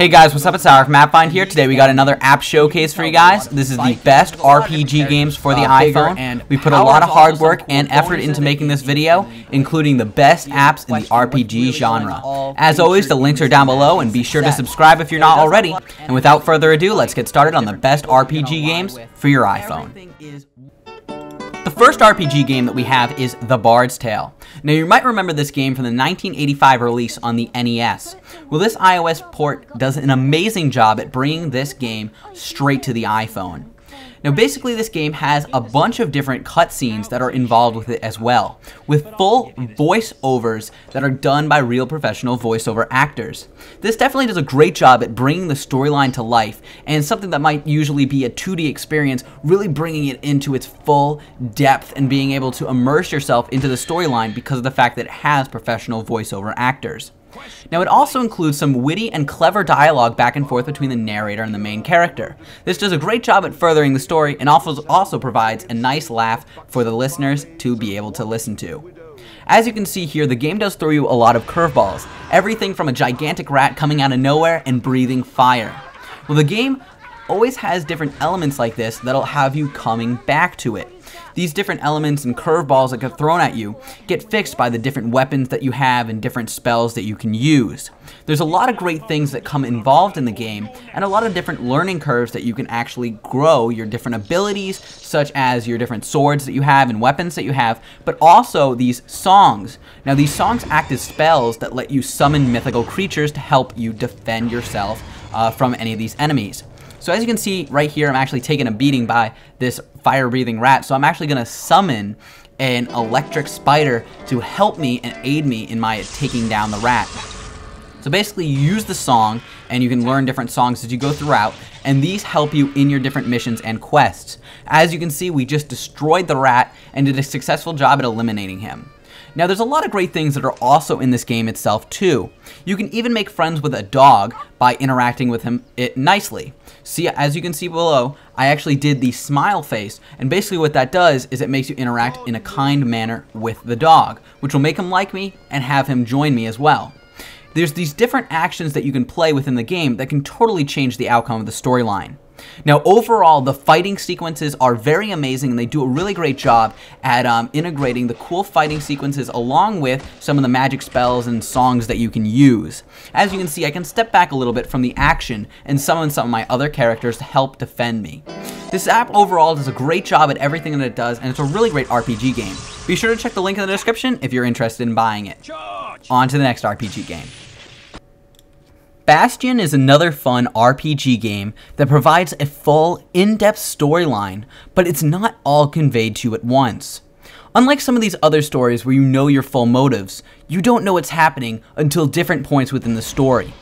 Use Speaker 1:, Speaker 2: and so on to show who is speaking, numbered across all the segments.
Speaker 1: Hey guys, what's up? It's Alex from AppFind here. Today we got another app showcase for you guys. This is the best RPG games for the iPhone. We put a lot of hard work and effort into making this video, including the best apps in the RPG genre. As always, the links are down below, and be sure to subscribe if you're not already. And without further ado, let's get started on the best RPG games for your iPhone. The first RPG game that we have is The Bards Tale. Now you might remember this game from the 1985 release on the NES. Well, this iOS port does an amazing job at bringing this game straight to the iPhone. Now basically this game has a bunch of different cutscenes that are involved with it as well, with full voiceovers that are done by real professional voiceover actors. This definitely does a great job at bringing the storyline to life, and something that might usually be a 2D experience, really bringing it into its full depth and being able to immerse yourself into the storyline because of the fact that it has professional voiceover actors. Now it also includes some witty and clever dialogue back and forth between the narrator and the main character. This does a great job at furthering the story and also provides a nice laugh for the listeners to be able to listen to. As you can see here, the game does throw you a lot of curveballs, everything from a gigantic rat coming out of nowhere and breathing fire. Well, the game always has different elements like this that'll have you coming back to it. These different elements and curveballs that get thrown at you get fixed by the different weapons that you have and different spells that you can use. There's a lot of great things that come involved in the game, and a lot of different learning curves that you can actually grow your different abilities, such as your different swords that you have and weapons that you have, but also these songs. Now these songs act as spells that let you summon mythical creatures to help you defend yourself from any of these enemies. So as you can see right here, I'm actually taking a beating by this fire-breathing rat, so I'm actually going to summon an electric spider to help me and aid me in my taking down the rat. So basically you use the song, and you can learn different songs as you go throughout, and these help you in your different missions and quests. As you can see, we just destroyed the rat and did a successful job at eliminating him. Now there's a lot of great things that are also in this game itself too. You can even make friends with a dog by interacting with it nicely. See, as you can see below, I actually did the smile face, and basically what that does is it makes you interact in a kind manner with the dog, which will make him like me and have him join me as well. There's these different actions that you can play within the game that can totally change the outcome of the storyline. Now overall, the fighting sequences are very amazing, and they do a really great job at integrating the cool fighting sequences along with some of the magic spells and songs that you can use. As you can see, I can step back a little bit from the action and summon some of my other characters to help defend me. This app overall does a great job at everything that it does, and it's a really great RPG game. Be sure to check the link in the description if you're interested in buying it. On to the next RPG game. Bastion is another fun RPG game that provides a full, in-depth storyline, but it's not all conveyed to you at once. Unlike some of these other stories where you know your full motives, you don't know what's happening until different points within the story.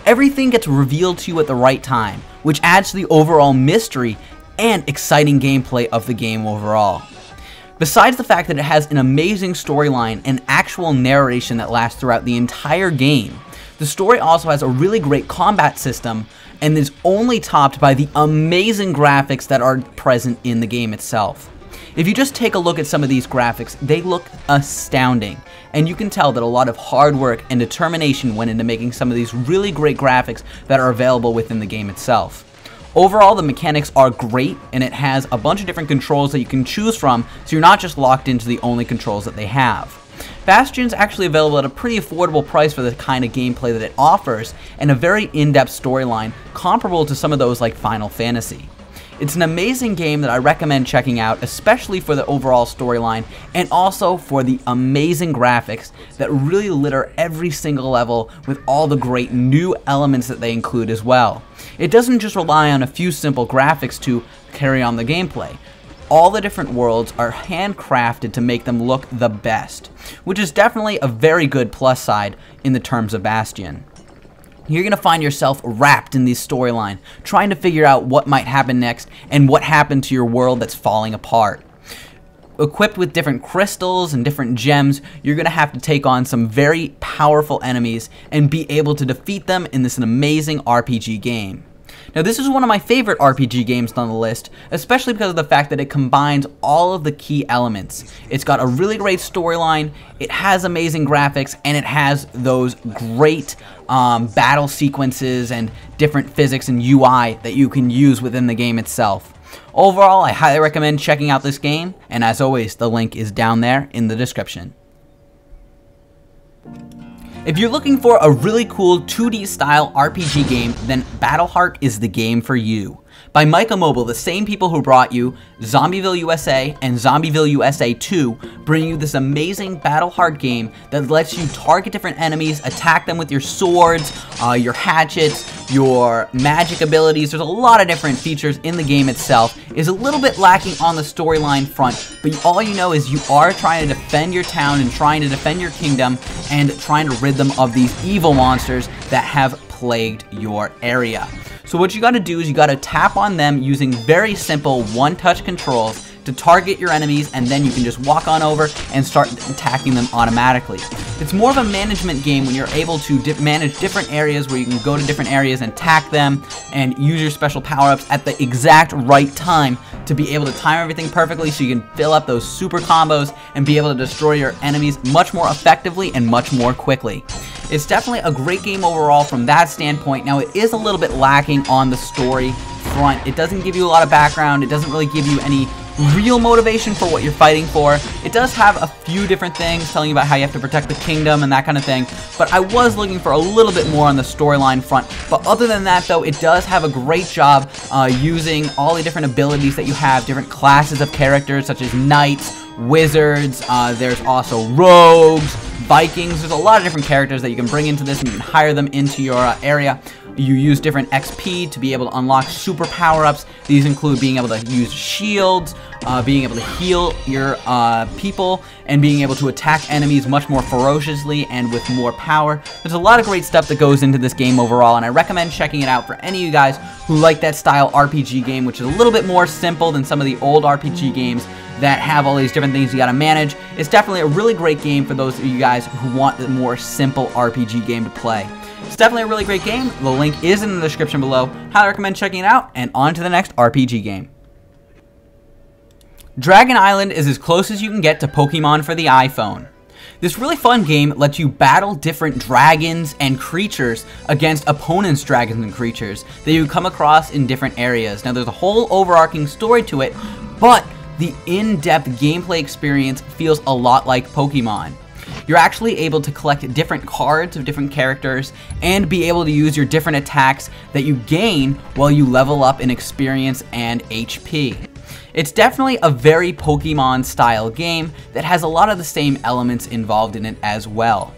Speaker 1: Everything gets revealed to you at the right time, which adds to the overall mystery and exciting gameplay of the game overall. Besides the fact that it has an amazing storyline and actual narration that lasts throughout the entire game, the story also has a really great combat system, and is only topped by the amazing graphics that are present in the game itself. If you just take a look at some of these graphics, they look astounding, and you can tell that a lot of hard work and determination went into making some of these really great graphics that are available within the game itself. Overall, the mechanics are great, and it has a bunch of different controls that you can choose from, so you're not just locked into the only controls that they have. Bastion's actually available at a pretty affordable price for the kind of gameplay that it offers, and a very in-depth storyline comparable to some of those like Final Fantasy. It's an amazing game that I recommend checking out, especially for the overall storyline and also for the amazing graphics that really litter every single level with all the great new elements that they include as well. It doesn't just rely on a few simple graphics to carry on the gameplay. All the different worlds are handcrafted to make them look the best, which is definitely a very good plus side in the terms of Bastion. You're going to find yourself wrapped in this storyline, trying to figure out what might happen next and what happened to your world that's falling apart. Equipped with different crystals and different gems, you're going to have to take on some very powerful enemies and be able to defeat them in this amazing RPG game. Now this is one of my favorite RPG games on the list, especially because of the fact that it combines all of the key elements. It's got a really great storyline, it has amazing graphics, and it has those great battle sequences and different physics and UI that you can use within the game itself. Overall, I highly recommend checking out this game, and as always, the link is down there in the description. If you're looking for a really cool 2D style RPG game, then BattleHeart is the game for you. By Micah Mobile, the same people who brought you Zombieville USA and Zombieville USA 2, bring you this amazing BattleHeart game that lets you target different enemies, attack them with your swords, your hatchets, your magic abilities. There's a lot of different features in the game itself. It's a little bit lacking on the storyline front, but all you know is you are trying to defend your town and trying to defend your kingdom and trying to rid them of these evil monsters that have plagued your area. So what you got to do is you got to tap on them using very simple one-touch controls to target your enemies, and then you can just walk on over and start attacking them automatically. It's more of a management game when you're able to manage different areas where you can go to different areas and attack them and use your special power-ups at the exact right time to be able to time everything perfectly so you can fill up those super combos and be able to destroy your enemies much more effectively and much more quickly. It's definitely a great game overall from that standpoint. Now, it is a little bit lacking on the story front. It doesn't give you a lot of background. It doesn't really give you any real motivation for what you're fighting for. It does have a few different things telling you about how you have to protect the kingdom and that kind of thing, but I was looking for a little bit more on the storyline front. But other than that, though, it does have a great job using all the different abilities that you have, different classes of characters such as knights, wizards, there's also rogues, Vikings. There's a lot of different characters that you can bring into this, and you can hire them into your area. You use different XP to be able to unlock super power-ups. These include being able to use shields, being able to heal your people, and being able to attack enemies much more ferociously and with more power. There's a lot of great stuff that goes into this game overall, and I recommend checking it out for any of you guys who like that style RPG game, which is a little bit more simple than some of the old RPG games that have all these different things you gotta manage. It's definitely a really great game for those of you guys who want a more simple RPG game to play. It's definitely a really great game. The link is in the description below. Highly recommend checking it out, and on to the next RPG game. Dragon Island is as close as you can get to Pokemon for the iPhone. This really fun game lets you battle different dragons and creatures against opponents' dragons and creatures that you come across in different areas. Now, there's a whole overarching story to it, but the in-depth gameplay experience feels a lot like Pokemon. You're actually able to collect different cards of different characters and be able to use your different attacks that you gain while you level up in experience and HP. It's definitely a very Pokemon style game that has a lot of the same elements involved in it as well.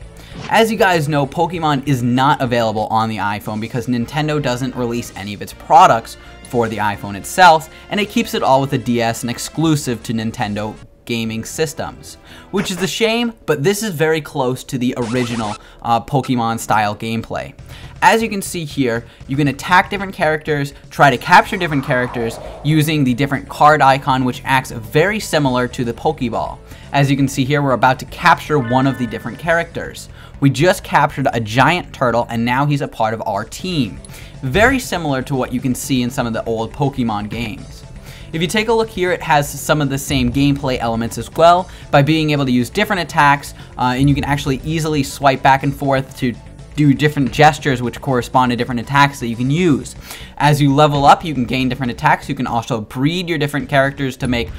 Speaker 1: As you guys know, Pokemon is not available on the iPhone because Nintendo doesn't release any of its products for the iPhone itself, and it keeps it all with the DS and exclusive to Nintendo gaming systems, which is a shame, but this is very close to the original Pokemon style gameplay. As you can see here, you can attack different characters, try to capture different characters using the different card icon, which acts very similar to the Pokeball. As you can see here, we're about to capture one of the different characters. We just captured a giant turtle, and now he's a part of our team. Very similar to what you can see in some of the old Pokemon games. If you take a look here, it has some of the same gameplay elements as well by being able to use different attacks, and you can actually easily swipe back and forth to do different gestures which correspond to different attacks that you can use. As you level up, you can gain different attacks. You can also breed your different characters to make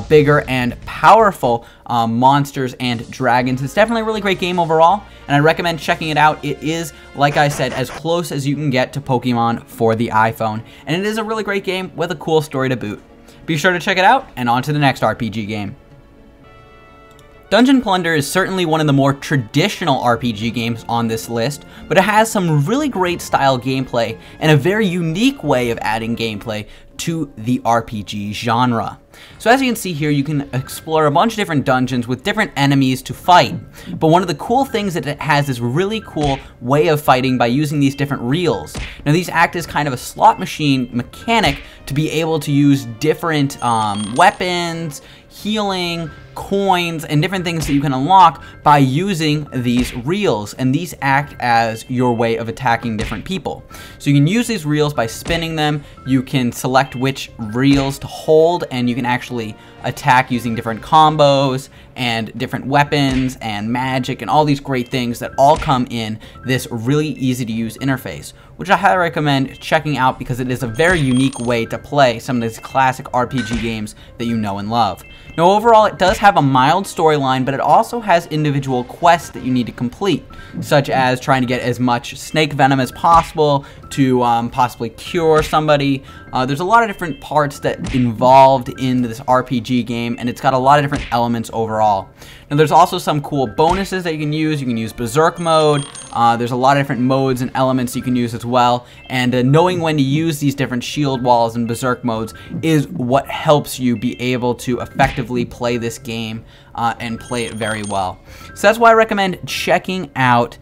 Speaker 1: bigger and powerful monsters and dragons. It's definitely a really great game overall, and I recommend checking it out. It is, like I said, as close as you can get to Pokemon for the iPhone, and it is a really great game with a cool story to boot. Be sure to check it out, and on to the next RPG game. Dungeon Plunder is certainly one of the more traditional RPG games on this list, but it has some really great style gameplay and a very unique way of adding gameplay to the RPG genre. So as you can see here, you can explore a bunch of different dungeons with different enemies to fight. But one of the cool things that it has is really cool way of fighting by using these different reels. Now these act as kind of a slot machine mechanic to be able to use different weapons, healing, coins, and different things that you can unlock by using these reels, and these act as your way of attacking different people. So you can use these reels by spinning them. You can select which reels to hold, and you can actually attack using different combos and different weapons and magic and all these great things that all come in this really easy to use interface, which I highly recommend checking out because it is a very unique way to play some of these classic RPG games that you know and love. Now overall, it does have a mild storyline, but it also has individual quests that you need to complete, such as trying to get as much snake venom as possible to possibly cure somebody. There's a lot of different parts that involved in this RPG game, and it's got a lot of different elements overall. Now there's also some cool bonuses that you can use. You can use berserk mode. There's a lot of different modes and elements you can use as well, and knowing when to use these different shield walls and berserk modes is what helps you be able to effectively play this game and play it very well. So that's why I recommend checking out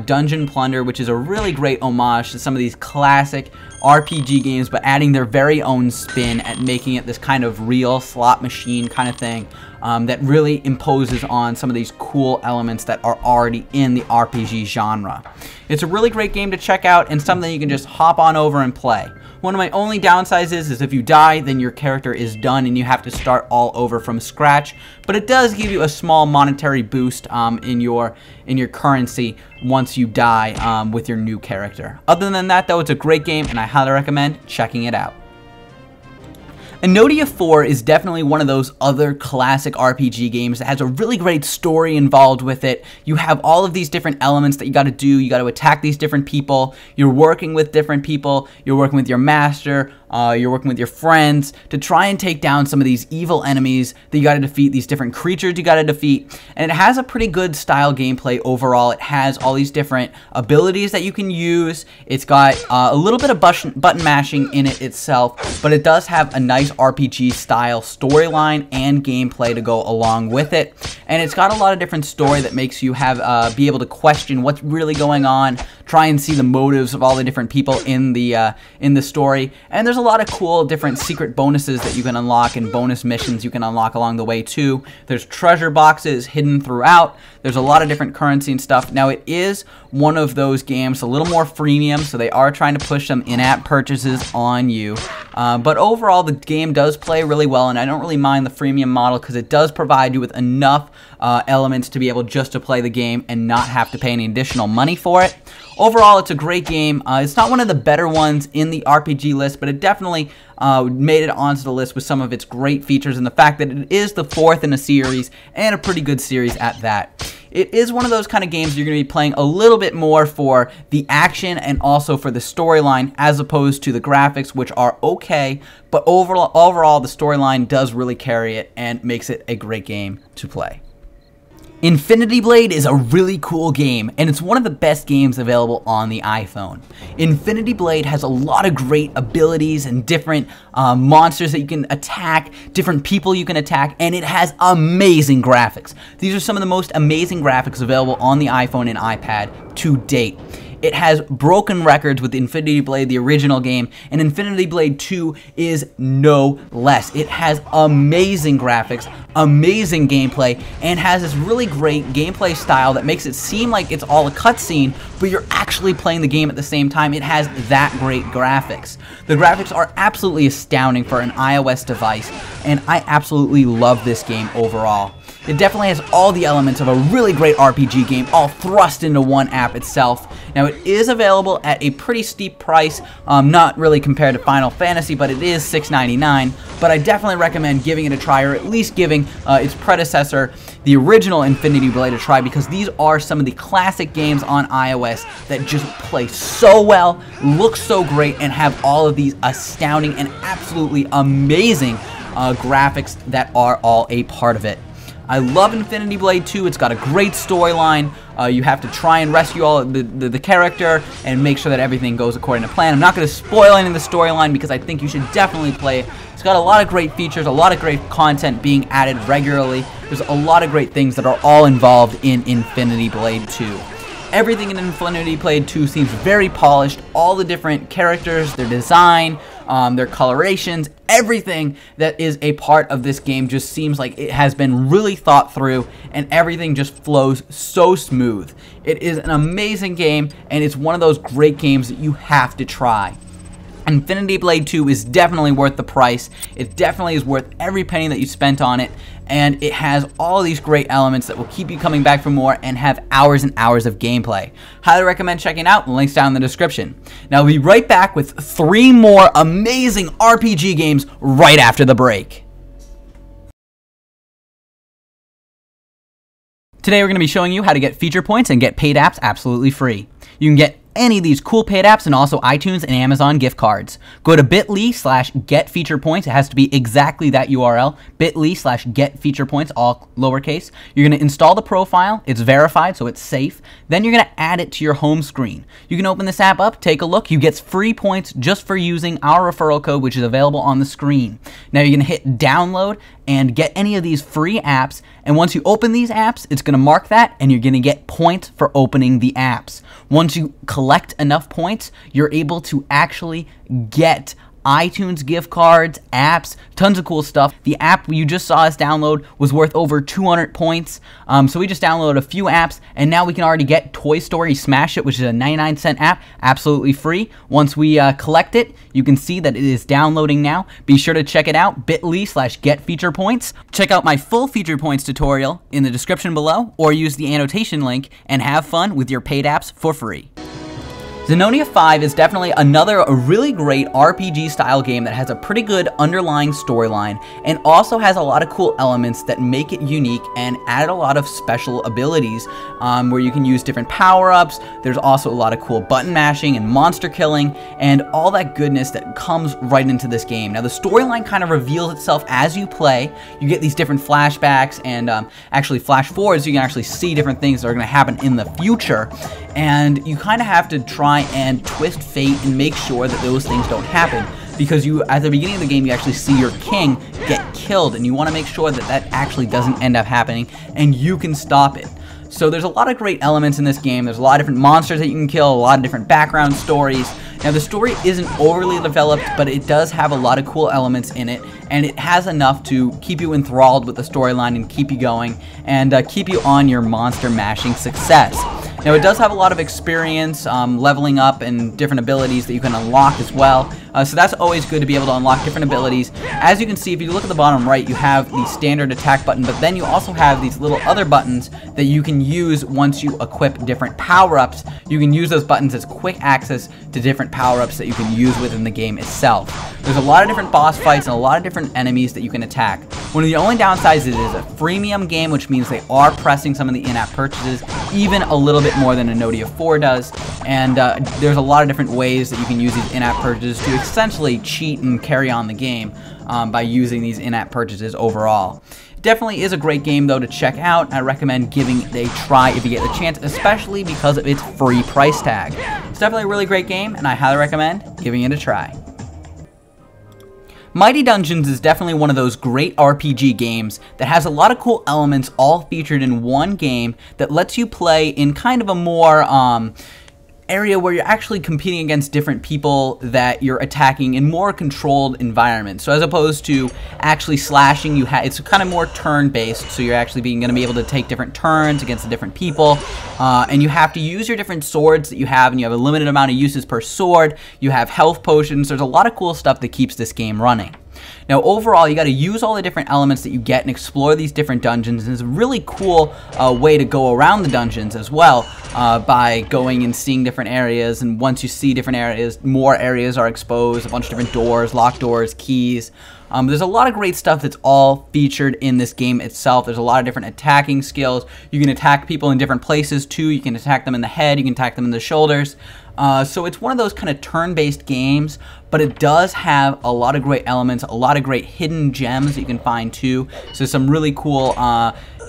Speaker 1: Dungeon Plunder, which is a really great homage to some of these classic RPG games, but adding their very own spin at making it this kind of real slot machine kind of thing that really imposes on some of these cool elements that are already in the RPG genre. It's a really great game to check out and something you can just hop on over and play. One of my only downsides is if you die, then your character is done and you have to start all over from scratch, but it does give you a small monetary boost in your currency once you die with your new character. Other than that though, it's a great game and I highly recommend checking it out. Inotia 4 is definitely one of those other classic RPG games that has a really great story involved with it. You have all of these different elements that you got to do. You got to attack these different people. You're working with different people. You're working with your master. You're working with your friends to try and take down some of these evil enemies that you got to defeat, these different creatures you got to defeat. And it has a pretty good style gameplay overall. It has all these different abilities that you can use. It's got a little bit of button mashing in it itself, but it does have a nice RPG style storyline and gameplay to go along with it. And it's got a lot of different story that makes you have be able to question what's really going on, try and see the motives of all the different people in the story. And there's a lot of cool different secret bonuses that you can unlock and bonus missions you can unlock along the way too. There's treasure boxes hidden throughout. There's a lot of different currency and stuff. Now it is one of those games, a little more freemium, so they are trying to push some in-app purchases on you. But overall, the game does play really well, and I don't really mind the freemium model because it does provide you with enough elements to be able just to play the game and not have to pay any additional money for it. Overall, it's a great game. It's not one of the better ones in the RPG list, but it definitely made it onto the list with some of its great features and the fact that it is the fourth in a series, and a pretty good series at that. It is one of those kind of games you're going to be playing a little bit more for the action and also for the storyline as opposed to the graphics, which are okay, but overall the storyline does really carry it and makes it a great game to play. Infinity Blade is a really cool game, and it's one of the best games available on the iPhone. Infinity Blade has a lot of great abilities and different monsters that you can attack, different people you can attack, and it has amazing graphics. These are some of the most amazing graphics available on the iPhone and iPad to date. It has broken records with Infinity Blade, the original game, and Infinity Blade 2 is no less. It has amazing graphics, amazing gameplay, and has this really great gameplay style that makes it seem like it's all a cutscene, but you're actually playing the game at the same time. It has that great graphics. The graphics are absolutely astounding for an iOS device, and I absolutely love this game overall. It definitely has all the elements of a really great RPG game all thrust into one app itself. Now it is available at a pretty steep price, not really compared to Final Fantasy, but it is $6.99. But I definitely recommend giving it a try, or at least giving its predecessor, the original Infinity Blade, a try, because these are some of the classic games on iOS that just play so well, look so great, and have all of these astounding and absolutely amazing graphics that are all a part of it. I love Infinity Blade 2. It's got a great storyline. You have to try and rescue all the character and make sure that everything goes according to plan. I'm not going to spoil any of the storyline because I think you should definitely play it. It's got a lot of great features, a lot of great content being added regularly. There's a lot of great things that are all involved in Infinity Blade 2. Everything in Infinity Blade 2 seems very polished. All the different characters, their design, their colorations, everything that is a part of this game just seems like it has been really thought through, and everything just flows so smooth. It is an amazing game, and it's one of those great games that you have to try. Infinity Blade 2 is definitely worth the price. It definitely is worth every penny that you spent on it, and it has all of these great elements that will keep you coming back for more and have hours and hours of gameplay. Highly recommend checking out. The link's down in the description. Now we'll be right back with 3 more amazing RPG games right after the break. Today we're going to be showing you how to get feature points and get paid apps absolutely free. You can get any of these cool paid apps and also iTunes and Amazon gift cards. Go to bit.ly/getFeaturePoints. It has to be exactly that URL, bit.ly/getFeaturePoints, all lowercase. You're going to install the profile. It's verified, so it's safe. Then you're going to add it to your home screen. You can open this app up, take a look. You get free points just for using our referral code, which is available on the screen. Now you're going to hit download and get any of these free apps, and once you open these apps, it's going to mark that, and you're going to get points for opening the apps. Once you collect enough points, you're able to actually get iTunes gift cards, apps, tons of cool stuff. The app you just saw us download was worth over 200 points. So we just downloaded a few apps, and now we can already get Toy Story Smash It, which is a 99-cent app, absolutely free. Once we collect it, you can see that it is downloading now. Be sure to check it out, bit.ly/getFeaturePoints. Check out my full Feature Points tutorial in the description below, or use the annotation link and have fun with your paid apps for free. Zenonia 5 is definitely another really great RPG-style game that has a pretty good underlying storyline and also has a lot of cool elements that make it unique and add a lot of special abilities where you can use different power-ups. There's also a lot of cool button mashing and monster killing and all that goodness that comes right into this game. Now, the storyline kind of reveals itself as you play. You get these different flashbacks and actually flash forwards, so you can actually see different things that are going to happen in the future. And you kind of have to try and twist fate and make sure that those things don't happen, because you, at the beginning of the game, you actually see your king get killed, and you want to make sure that that actually doesn't end up happening, and you can stop it. So there's a lot of great elements in this game. There's a lot of different monsters that you can kill, a lot of different background stories. Now, the story isn't overly developed, but it does have a lot of cool elements in it, and it has enough to keep you enthralled with the storyline and keep you going, and keep you on your monster mashing success. Now, it does have a lot of experience, leveling up, and different abilities that you can unlock as well. So that's always good to be able to unlock different abilities. As you can see, if you look at the bottom right, you have the standard attack button, but then you also have these little other buttons that you can use once you equip different power-ups. You can use those buttons as quick access to different power-ups that you can use within the game itself. There's a lot of different boss fights and a lot of different enemies that you can attack. One of the only downsides is it is a freemium game, which means they are pressing some of the in-app purchases even a little bit more than Inotia 4 does, and there's a lot of different ways that you can use these in-app purchases to essentially cheat and carry on the game by using these in-app purchases overall. Definitely is a great game, though, to check out. I recommend giving it a try if you get the chance, especially because of its free price tag. It's definitely a really great game, and I highly recommend giving it a try. Mighty Dungeons is definitely one of those great RPG games that has a lot of cool elements all featured in one game that lets you play in kind of a more area where you're actually competing against different people that you're attacking in more controlled environments. So as opposed to actually slashing, it's kind of more turn-based, so you're actually going to be able to take different turns against the different people, and you have to use your different swords that you have, and you have a limited amount of uses per sword. You have health potions. There's a lot of cool stuff that keeps this game running. Now, overall, you got to use all the different elements that you get and explore these different dungeons. And it's a really cool way to go around the dungeons as well by going and seeing different areas. And once you see different areas, more areas are exposed, a bunch of different doors, locked doors, keys. There's a lot of great stuff that's all featured in this game itself. There's a lot of different attacking skills. You can attack people in different places too. You can attack them in the head, you can attack them in the shoulders. So it's one of those kind of turn-based games, but it does have a lot of great elements, a lot of great hidden gems that you can find too. So some really cool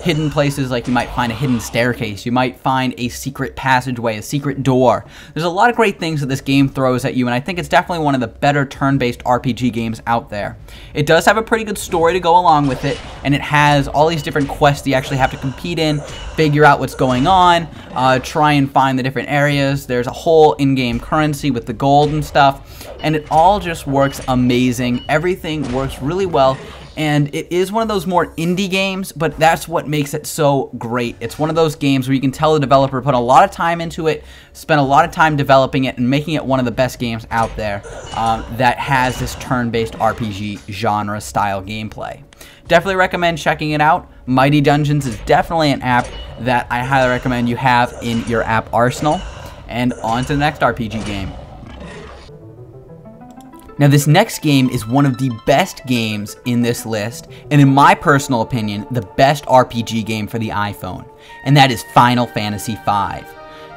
Speaker 1: hidden places, like you might find a hidden staircase, you might find a secret passageway, a secret door. There's a lot of great things that this game throws at you, and I think it's definitely one of the better turn-based RPG games out there. It does have a pretty good story to go along with it, and it has all these different quests you actually have to compete in, figure out what's going on, try and find the different areas. There's a whole in-game currency with the gold and stuff, and it all just works amazing. Everything works really well, and it is one of those more indie games, but that's what makes it so great. It's one of those games where you can tell the developer put a lot of time into it, spent a lot of time developing it, and making it one of the best games out there that has this turn-based RPG genre style gameplay. Definitely recommend checking it out. Mighty Dungeons is definitely an app that I highly recommend you have in your app arsenal. And on to the next RPG game. Now, this next game is one of the best games in this list, and in my personal opinion, the best RPG game for the iPhone, and that is Final Fantasy V.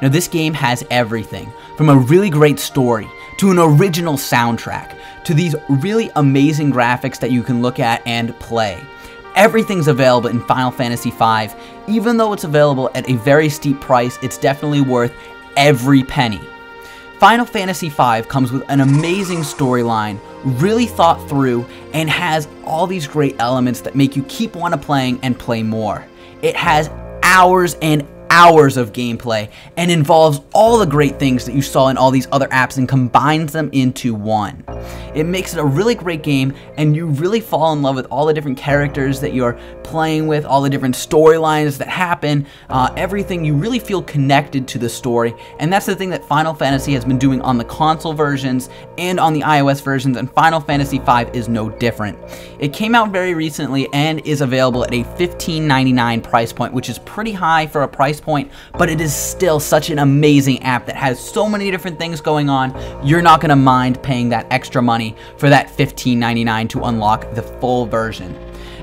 Speaker 1: Now, this game has everything, from a really great story, to an original soundtrack, to these really amazing graphics that you can look at and play. Everything's available in Final Fantasy V. Even though it's available at a very steep price, it's definitely worth every penny. Final Fantasy V comes with an amazing storyline, really thought through, and has all these great elements that make you keep wanting to playing and play more. It has hours and hours of gameplay and involves all the great things that you saw in all these other apps and combines them into one. It makes it a really great game, and you really fall in love with all the different characters that you're playing with, all the different storylines that happen, everything. You really feel connected to the story, and that's the thing that Final Fantasy has been doing on the console versions and on the iOS versions, and Final Fantasy V is no different. It came out very recently and is available at a $15.99 price point, which is pretty high for a price point, but it is still such an amazing app that has so many different things going on. You're not going to mind paying that extra money for that $15.99 to unlock the full version.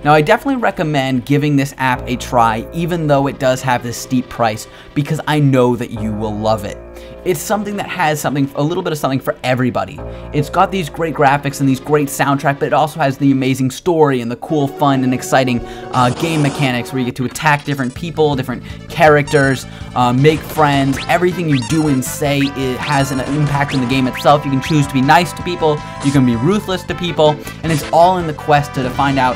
Speaker 1: Now, I definitely recommend giving this app a try, even though it does have this steep price, because I know that you will love it. It's something that has a little bit of something for everybody. It's got these great graphics and these great soundtrack, but it also has the amazing story and the cool, fun, and exciting game mechanics where you get to attack different people, different characters, make friends. Everything you do and say has an impact on the game itself. You can choose to be nice to people, you can be ruthless to people, and it's all in the quest to find out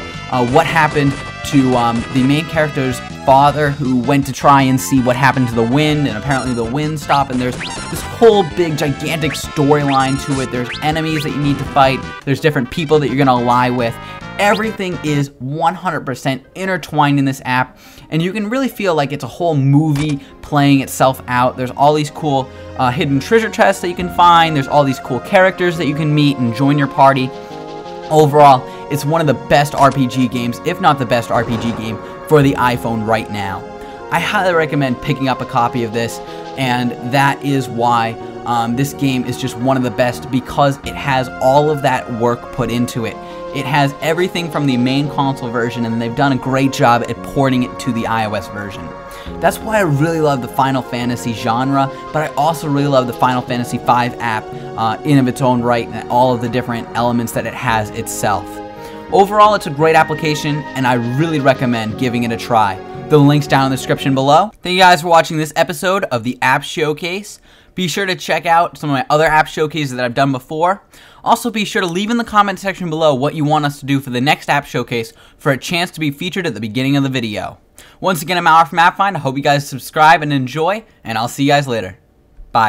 Speaker 1: what happened to the main character's father, who went to try and see what happened to the wind, and apparently the wind stopped, and there's this whole big gigantic storyline to it. There's enemies that you need to fight, there's different people that you're gonna ally with. Everything is 100% intertwined in this app, and you can really feel like it's a whole movie playing itself out. There's all these cool hidden treasure chests that you can find, there's all these cool characters that you can meet and join your party. Overall, it's one of the best RPG games, if not the best RPG game, for the iPhone right now. I highly recommend picking up a copy of this, and that is why this game is just one of the best, because it has all of that work put into it. It has everything from the main console version, and they've done a great job at porting it to the iOS version. That's why I really love the Final Fantasy genre, but I also really love the Final Fantasy V app in of its own right, and all of the different elements that it has itself. Overall, it's a great application, and I really recommend giving it a try. The link's down in the description below. Thank you guys for watching this episode of the App Showcase. Be sure to check out some of my other app showcases that I've done before. Also, be sure to leave in the comment section below what you want us to do for the next app showcase for a chance to be featured at the beginning of the video. Once again, I'm Howard from AppFind. I hope you guys subscribe and enjoy, and I'll see you guys later. Bye.